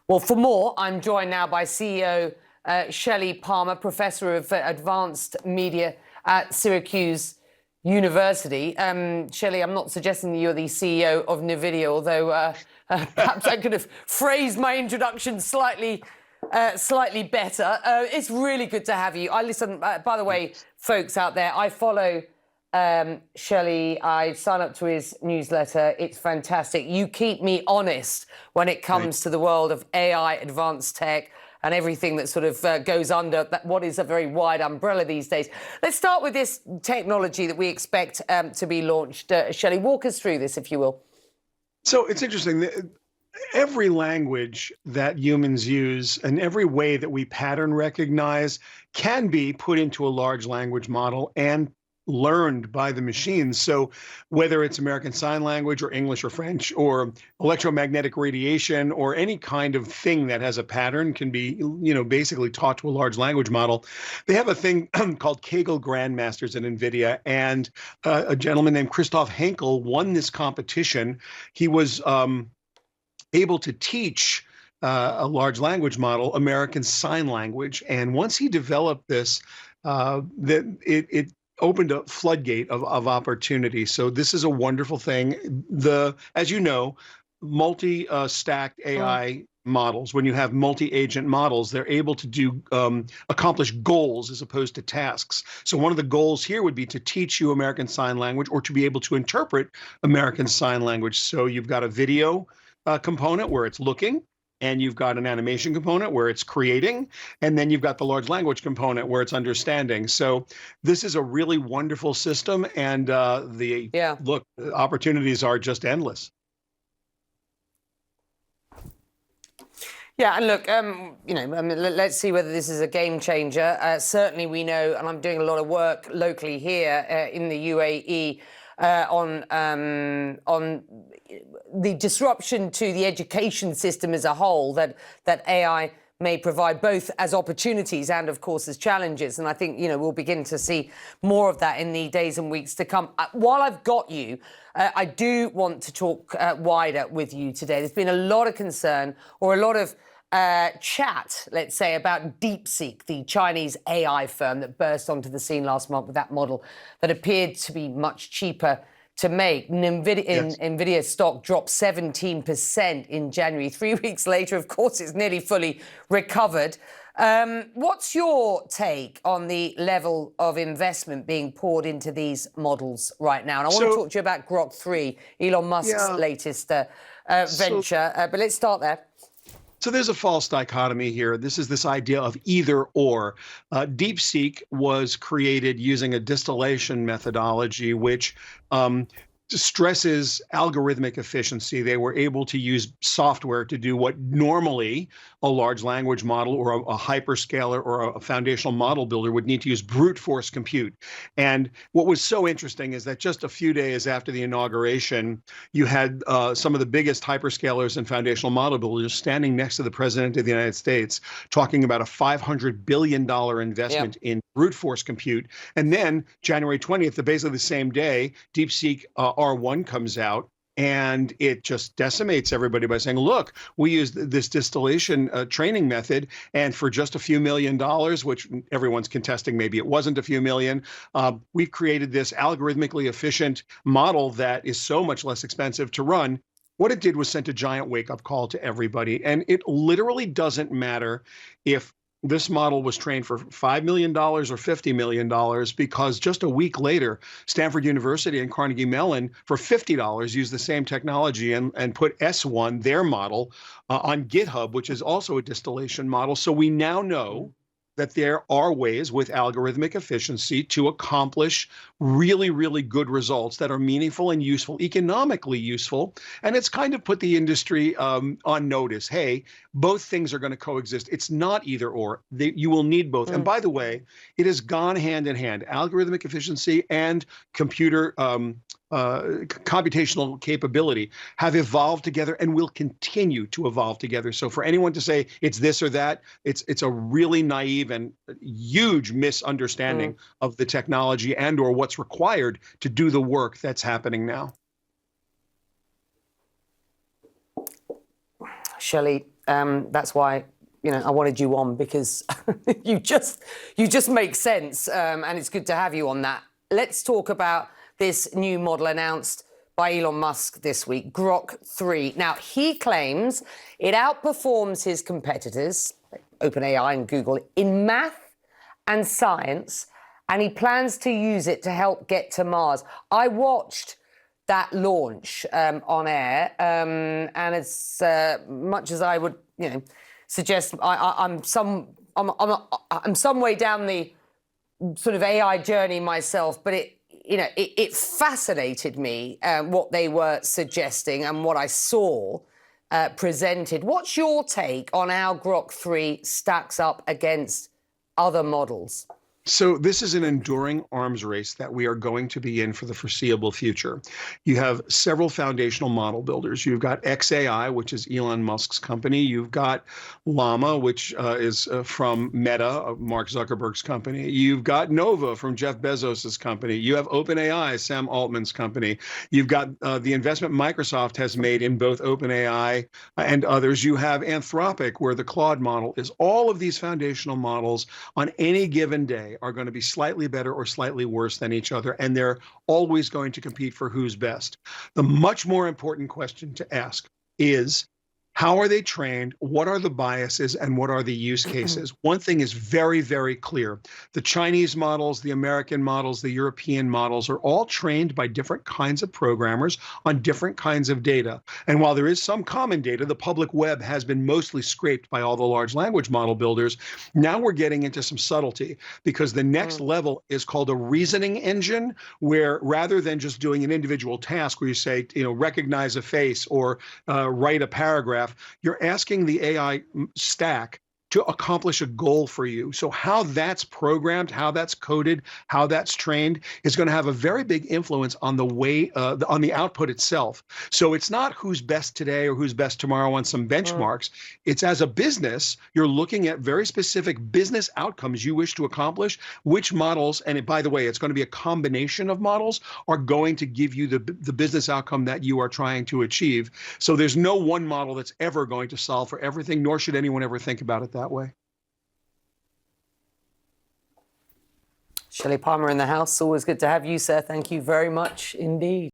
Well, for more, I'm joined now by CEO Shelly Palmer, Professor of Advanced Media at Syracuse University. Shelly, I'm not suggesting that you're the CEO of NVIDIA, although perhaps I could have phrased my introduction slightly better. It's really good to have you. I listen, by the way, folks out there, I follow Shelly. I sign up to his newsletter. It's fantastic. You keep me honest when it comes to the world of AI, advanced tech, and everything that sort of goes under that, what is a very wide umbrella these days. Let's start with this technology that we expect to be launched. Shelly, walk us through this, if you will. So it's interesting. Every language that humans use and every way that we pattern recognize can be put into a large language model and learned by the machines. So whether it's American Sign Language or English or French or electromagnetic radiation or any kind of thing that has a pattern can be, basically taught to a large language model. They have a thing called Kaggle Grandmasters at NVIDIA, and a gentleman named Christoph Henkel won this competition. He was able to teach a large language model American Sign Language. And once he developed this, it opened a floodgate of opportunity. So this is a wonderful thing. As you know, multi-stacked AI models, when you have multi-agent models, they're able to accomplish goals as opposed to tasks. So one of the goals here would be to teach you American Sign Language or to be able to interpret American Sign Language. So you've got a video component where it's looking, and you've got an animation component where it's creating, and then you've got the large language component where it's understanding. So this is a really wonderful system, and the opportunities are just endless. Yeah, and look, let's see whether this is a game changer. Certainly we know, and I'm doing a lot of work locally here in the UAE on the disruption to the education system as a whole that AI may provide, both as opportunities and, of course, as challenges. And I think, we'll begin to see more of that in the days and weeks to come. While I've got you, I do want to talk wider with you today. There's been a lot of concern, or a lot of chat, let's say, about DeepSeek, the Chinese AI firm that burst onto the scene last month with that model that appeared to be much cheaper to make. NVIDIA stock dropped 17% in January. 3 weeks later, of course, it's nearly fully recovered. What's your take on the level of investment being poured into these models right now? And I want to talk to you about Grok 3, Elon Musk's latest venture, but let's start there. So there's a false dichotomy here. This idea of either or. DeepSeek was created using a distillation methodology, which stresses algorithmic efficiency. They were able to use software to do what normally a large language model or a hyperscaler or a foundational model builder would need to use brute force compute. And what was so interesting is that just a few days after the inauguration, you had some of the biggest hyperscalers and foundational model builders standing next to the President of the United States talking about a $500 billion investment in brute force compute. And then January 20th, basically the same day, DeepSeek R1 comes out, and it just decimates everybody by saying, look, we used this distillation training method, and for just a few $1 million, which everyone's contesting maybe it wasn't a few million, we've created this algorithmically efficient model that is so much less expensive to run. What it did was sent a giant wake-up call to everybody, and it literally doesn't matter if this model was trained for $5 million or $50 million, because just a week later, Stanford University and Carnegie Mellon for $50 used the same technology and put S1, their model, on GitHub, which is also a distillation model. So we now know that there are ways with algorithmic efficiency to accomplish really, really good results that are meaningful and useful, economically useful. And it's kind of put the industry on notice. Hey, both things are going to coexist. It's not either or. You will need both. And by the way, it has gone hand in hand. Algorithmic efficiency and computer computational capability have evolved together and will continue to evolve together. So for anyone to say it's this or that, it's a really naive and huge misunderstanding of the technology and or what's required to do the work that's happening now. Shelly, That's why, I wanted you on, because you just make sense, and it's good to have you on that. Let's talk about this new model announced by Elon Musk this week, Grok 3. Now, he claims it outperforms his competitors, like OpenAI and Google, in math and science, and he plans to use it to help get to Mars. I watched that launch on air, and as much as I would, suggest I'm some way down the sort of AI journey myself, but it fascinated me what they were suggesting and what I saw presented. What's your take on how Grok 3 stacks up against other models? So this is an enduring arms race that we are going to be in for the foreseeable future. You have several foundational model builders. You've got xAI, which is Elon Musk's company. You've got Llama, which is from Meta, Mark Zuckerberg's company. You've got Nova from Jeff Bezos's company. You have OpenAI, Sam Altman's company. You've got the investment Microsoft has made in both OpenAI and others. You have Anthropic, where the Claude model is. All of these foundational models on any given day are going to be slightly better or slightly worse than each other, and they're always going to compete for who's best. The much more important question to ask is, how are they trained? What are the biases and what are the use cases? One thing is very, very clear. The Chinese models, the American models, the European models are all trained by different kinds of programmers on different kinds of data. And while there is some common data, the public web has been mostly scraped by all the large language model builders. Now we're getting into some subtlety, because the next level is called a reasoning engine, where rather than just doing an individual task where you say, recognize a face or write a paragraph, you're asking the AI stack to accomplish a goal for you. So how that's programmed, how that's coded, how that's trained is going to have a very big influence on the way, on the output itself. So it's not who's best today or who's best tomorrow on some benchmarks. It's, as a business, you're looking at very specific business outcomes you wish to accomplish, which models, and by the way, it's going to be a combination of models, are going to give you the business outcome that you are trying to achieve. So there's no one model that's ever going to solve for everything, nor should anyone ever think about it that way. Shelly Palmer in the house. Always good to have you, sir. Thank you very much indeed.